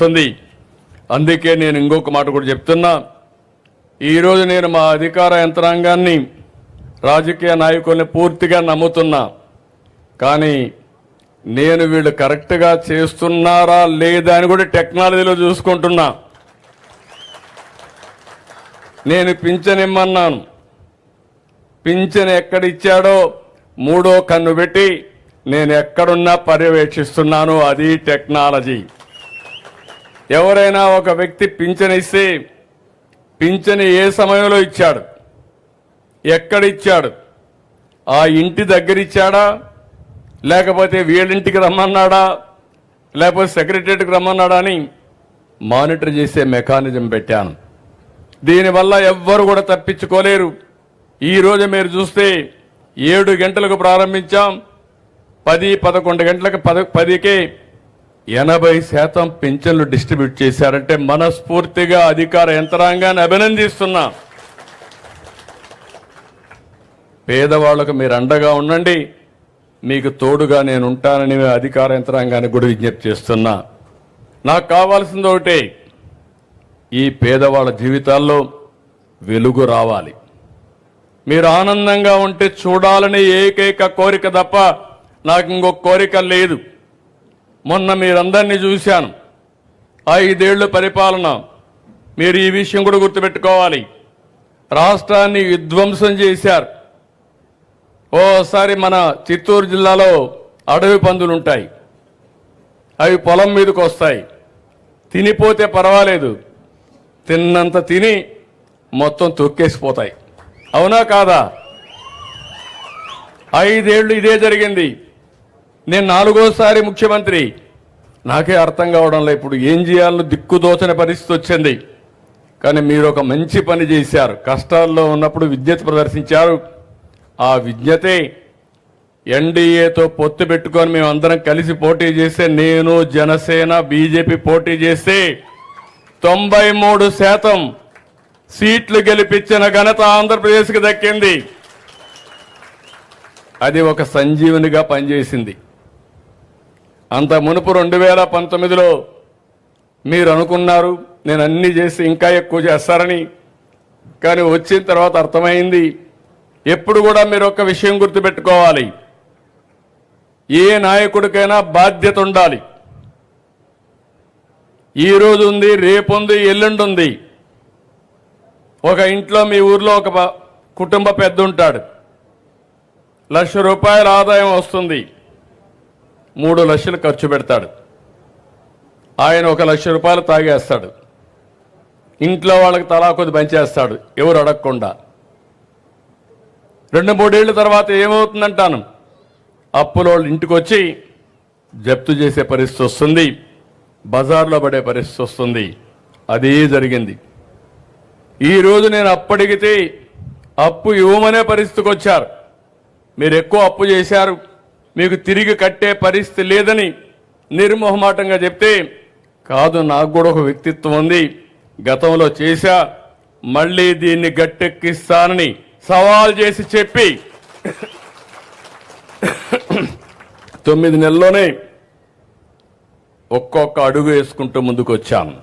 వస్తుంది. అందుకే నేను ఇంకొక మాట కూడా చెప్తున్నా. ఈరోజు నేను మా అధికార యంత్రాంగాన్ని, రాజకీయ నాయకుల్ని పూర్తిగా నమ్ముతున్నా. కానీ నేను వీళ్ళు కరెక్ట్గా చేస్తున్నారా లేదా అని కూడా టెక్నాలజీలో చూసుకుంటున్నా. నేను పింఛన్ ఇమ్మన్నాను, పింఛన్ ఎక్కడిచ్చాడో మూడో కన్ను పెట్టి నేను ఎక్కడున్నా పర్యవేక్షిస్తున్నాను. అది టెక్నాలజీ. ఎవరైనా ఒక వ్యక్తి పింఛన్ ఇస్తే పింఛన్ ఏ సమయంలో ఇచ్చాడు, ఎక్కడిచ్చాడు, ఆ ఇంటి దగ్గర ఇచ్చాడా, లేకపోతే వీళ్ళింటికి రమ్మన్నాడా, లేకపోతే సెక్రటరియట్కి రమ్మన్నాడా అని మానిటర్ చేసే మెకానిజం పెట్టాను. దీనివల్ల ఎవ్వరు కూడా తప్పించుకోలేరు. ఈరోజు మీరు చూస్తే 7 గంటలకు ప్రారంభించాం, 10-11 గంటలకు 10కే 80% పింఛన్లు డిస్ట్రిబ్యూట్ చేశారంటే మనస్ఫూర్తిగా అధికార యంత్రాంగాన్ని అభినందిస్తున్నా. పేదవాళ్లకు మీరు అండగా ఉండండి, మీకు తోడుగా నేను ఉంటానని అధికార యంత్రాంగానికి కూడా విజ్ఞప్తి చేస్తున్నా. నాకు కావాల్సింది ఒకటే, ఈ పేదవాళ్ళ జీవితాల్లో వెలుగు రావాలి. మీరు ఆనందంగా ఉంటే చూడాలని ఏకైక కోరిక తప్ప నాకు ఇంకొక కోరిక లేదు. మొన్న మీరందరినీ చూశాను, 5 ఏళ్ల పరిపాలన. మీరు ఈ విషయం కూడా గుర్తుపెట్టుకోవాలి. రాష్ట్రాన్ని విధ్వంసం చేశారు. ఓసారి మన చిత్తూరు జిల్లాలో అడవి పందులు ఉంటాయి, అవి పొలం మీదకి వస్తాయి. తినిపోతే పర్వాలేదు, తిన్నంత తిని మొత్తం తొక్కేసిపోతాయి. అవునా కాదా? 5 ఏళ్లు ఇదే జరిగింది. నేను 4వసారి ముఖ్యమంత్రి. నాకే అర్థం కావడం లేదు ఇప్పుడు ఏం చేయాలో దిక్కుదోచని పరిస్థితి వచ్చింది. కానీ మీరు ఒక మంచి పని చేశారు. కష్టాల్లో ఉన్నప్పుడు విజ్ఞత ప్రదర్శించారు. ఆ విజ్ఞతే ఎన్డీఏతో పొత్తు పెట్టుకొని మేమందరం కలిసి పోటీ చేస్తే, నేను, జనసేన, బీజేపీ పోటీ చేస్తే 93% సీట్లు గెలిపించిన ఘనత ఆంధ్రప్రదేశ్కి దక్కింది. అది ఒక సంజీవనిగా పనిచేసింది. అంత మునుపు 2019లో మీరు అనుకున్నారు నేను అన్ని చేసి ఇంకా ఎక్కువ చేస్తారని. కానీ వచ్చిన తర్వాత అర్థమైంది, ఎప్పుడు కూడా మీరు ఒక విషయం గుర్తుపెట్టుకోవాలి, ఏ నాయకుడికైనా బాధ్యత ఉండాలి. ఈ రోజు ఉంది, రేపు ఉంది, ఎల్లుండి ఉంది. ఒక ఇంట్లో మీ ఊర్లో ఒక కుటుంబ పెద్ద ఉంటాడు, ₹1,00,000 ఆదాయం వస్తుంది, 3 లక్షలు ఖర్చు పెడతాడు. ఆయన ₹1,00,000 తాగేస్తాడు. ఇంట్లో వాళ్ళకి తలా కొద్ది పంచేస్తాడు ఎవరు అడగకుండా. 2-3 ఏళ్ల తర్వాత ఏమవుతుందంటాను, అప్పుల వాళ్ళు ఇంటికి వచ్చి జప్తు చేసే పరిస్థితి వస్తుంది, బజార్లో పడే పరిస్థితి వస్తుంది. అదే జరిగింది. ఈరోజు నేను అప్పటికితే అప్పు ఇవ్వమనే పరిస్థితికి వచ్చారు. మీరు ఎక్కువ అప్పు చేశారు, మీకు తిరిగి కట్టే పరిస్థితి లేదని నిర్మోహమాటంగా చెప్తే, కాదు నాకు కూడా ఒక వ్యక్తిత్వం ఉంది, గతంలో చేశా, మళ్ళీ దీన్ని గట్టెక్కిస్తానని సవాల్ చేసి చెప్పి 9 నెలల్లోనే ఒక్కొక్క అడుగు వేసుకుంటూ ముందుకు వచ్చాను.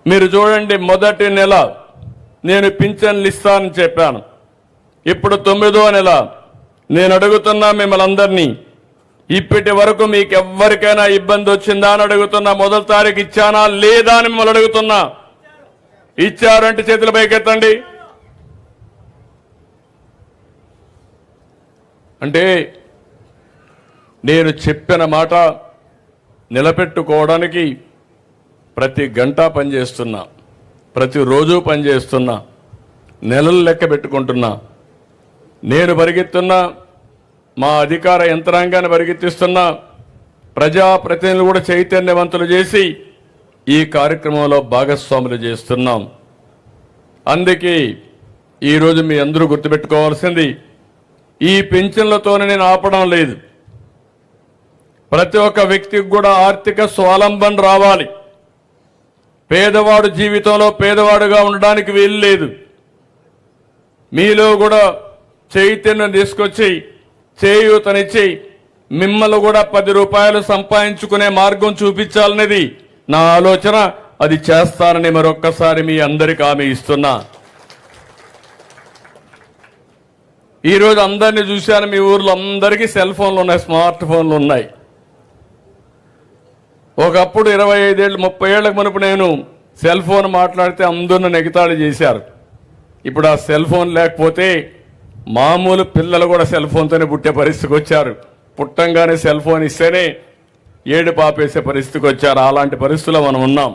మీరు చూడండి, మొదటి నెల నేను పింఛన్లు ఇస్తానని చెప్పాను. ఇప్పుడు 9వ నెల నేను అడుగుతున్నా మిమ్మల్ని అందరినీ, ఇప్పటి వరకు మీకు ఎవరికైనా ఇబ్బంది వచ్చిందా అని అడుగుతున్నా. మొదటి తారీఖు ఇచ్చానా లేదా అని మిమ్మల్ని అడుగుతున్నా. ఇచ్చారంటే చేతుల పైకెత్తండి. అంటే నేను చెప్పిన మాట నిలబెట్టుకోవడానికి ప్రతి గంట పనిచేస్తున్నా, ప్రతిరోజు పనిచేస్తున్నా, నెలలు లెక్క పెట్టుకుంటున్నా. నేను పరిగెత్తున్నా, మా అధికార యంత్రాంగాన్ని పరిగెత్తిస్తున్నా, ప్రజాప్రతినిధులు కూడా చైతన్యవంతులు చేసి ఈ కార్యక్రమంలో భాగస్వాములు చేస్తున్నాం. అందుకే ఈరోజు మీ అందరూ గుర్తుపెట్టుకోవాల్సింది, ఈ పింఛన్లతోనే నేను ఆపడం లేదు. ప్రతి ఒక్క వ్యక్తికి కూడా ఆర్థిక స్వావలంబన రావాలి. పేదవాడు జీవితంలో పేదవాడుగా ఉండడానికి వీలు లేదు. మీలో కూడా చైతన్యం తీసుకొచ్చి చేయూతనిచ్చి మిమ్మల్ని కూడా ₹10 సంపాదించుకునే మార్గం చూపించాలనేది నా ఆలోచన అది చేస్తానని మరొక్కసారి మీ అందరికీ హామీ ఇస్తున్నా. ఈరోజు అందరినీ చూశాను, మీ ఊర్లో అందరికీ సెల్ ఫోన్లు ఉన్నాయి, స్మార్ట్ ఫోన్లు ఉన్నాయి. ఒకప్పుడు 25 ఏళ్ళు 30 ఏళ్లకు మునుపు నేను సెల్ ఫోన్ మాట్లాడితే అందరూ నెగతాళి చేశారు. ఇప్పుడు ఆ సెల్ ఫోన్ లేకపోతే మామూలు పిల్లలు కూడా సెల్ ఫోన్తోనే పుట్టే పరిస్థితికి వచ్చారు. పుట్టంగానే సెల్ ఫోన్ ఇస్తేనే ఏడు పాపేసే పరిస్థితికి వచ్చారు. అలాంటి పరిస్థితుల్లో మనం ఉన్నాం.